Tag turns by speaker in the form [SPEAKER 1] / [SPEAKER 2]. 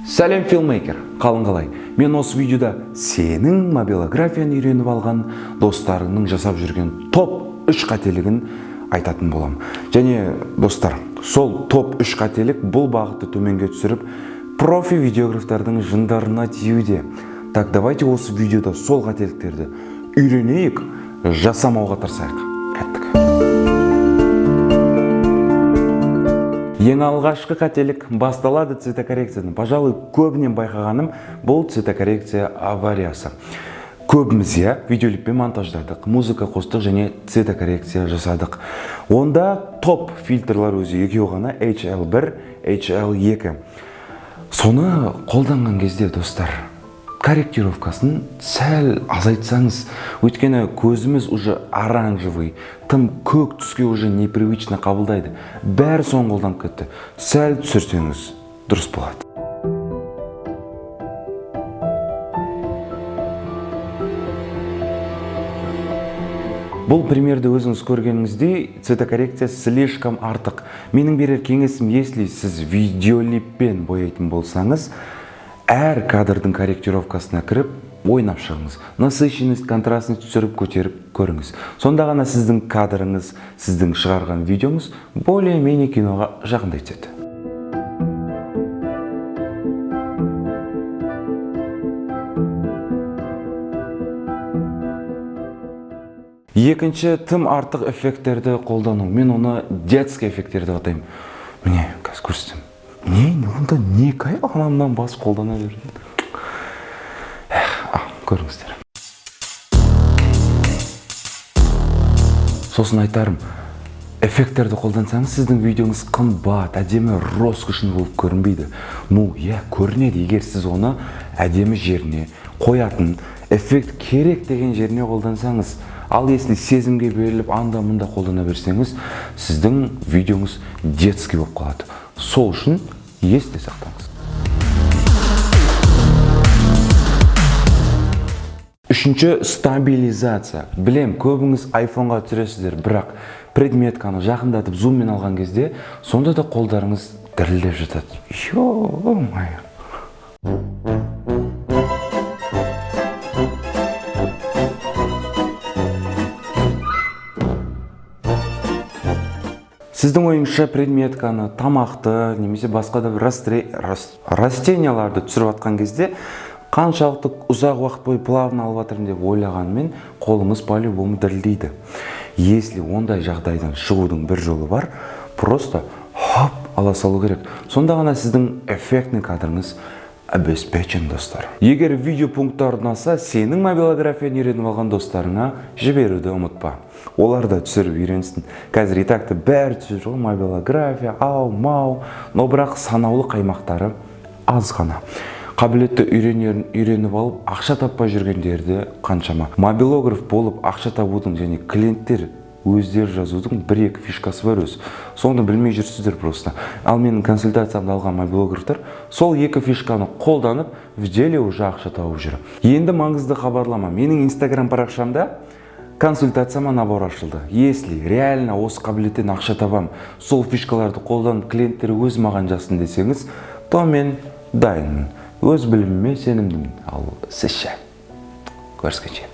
[SPEAKER 1] Сәлем филмейкер, қалың қалай? Мен осы видеода сенің мобилографияны үйреніп алған достарыңның жасап жүрген топ 3 қателігін айтатын болам. Және достар, сол топ 3 қателік бұл бағытты төменге түсіріп, профи видеографтардың жындарына тиюде. Так, давайте осы видеода сол қателіктерді үйренейік, жасамауға тырысайық. Кеттік. Ең алғашқы қателік басталады цветокоррекциядан. Пожалуй, көбінен байқағаным бұл цветокоррекция авариясы. Көбіміз видеолиппен монтаждадық, музыка қостық және цветокоррекция жасадық. Онда топ фильтрлар өзі екеу ғана HL1, HL2. Соны қолданған кезде достар, корректировкасын сәл азайтсаңыз, өйткені көзіміз уже оранжевый, тым көк түске уже непривычно қабылдайды. Бәрі соң қолданып кетті. Сәл түсірсеңіз дұрыс болады. Бұл примерді өзіңіз көргеніңіздей, цветокоррекция слишком артық. Менің берер кеңесім, если сіз видеолиппен бояйтын болсаңыз, әр кадрдың корректировкасына кіріп, ойнап шығыңыз. Насыщенность, контрастность түсіріп көтеріп көріңіз. Сонда ғана сіздің кадрыңыз, сіздің шығарған видеоңыз более-менее киноға жақындай түседі. Екінші, тым артық эффекттерді қолдану. Мен оны детский эффекттерді атаймын. Міне, қазір көрсетем. Онда не кай анамнан бас қолдана берді. Көріңіздер. Сосын айтарым, эффекттерді қолдансаңыз, сіздің видеоңыз қымбат, әдемі, роскошный болып көрінбейді. Көрінеді, егер сіз оны әдемі жеріне қоятын, эффект керек деген жеріне қолдансаңыз. Ал если сезімге беріліп анда-мында қолдана берсеңіз, сіздің видеоңыз детский болып қалады. Сол үшін есте сақтаңыз. Үшінші, стабилизация. Білем, көбіңіз iPhone-ға түсіресіздер, бірақ предметканы жақындатып зуммен алған кезде, сонда да қолдарыңыз дірілдеп жатады. Ё-май. Сіздің ойыңызша предметканы, тамақты, немесе басқа да растенияларды түсіріп атқан кезде, қаншалықты ұзақ уақыт бойы плавно алып жатырмын деп ойлағанмен, қолыңыз по-любому дірілдейді. Если ондай жағдайдан шығудың бір жолы бар, просто ала салу керек. Сонда ғана сіздің эффектный кадрыңыз обеспечен, достар. Егер видео пункттар ұнаса, сенің мобилографияны үйреніп алған достарыңа жіберуді ұмытпа. Олар да түсіріп үйренсін. Қазір итакты бәрі түсір, мобилография, ау-мау, но бірақ санаулы қаймақтары аз ғана. Қабілетті үйреніп алып, ақша таппай жүргендерді қаншама. Мобилограф болып ақша табудың және клиенттер өздері жазудың бір-екі фишкасы бар өз. Соны білмей жүрсіздер просто. Ал менің консультациямды алған мобилографтар сол екі фишканы қолданып, в деле уже ақша тауып жүр. Енді маңызды хабарлама. Менің Instagram парақшамда консультацияма набор ашылды. Если реально осы қабілеттен ақша табам, сол фишкаларды қолданып клиенттер өз маған жасын десеңіз, то мен дайынмын. Өз біліміме сенімдімін. Ал сіз ше. Көріскенше.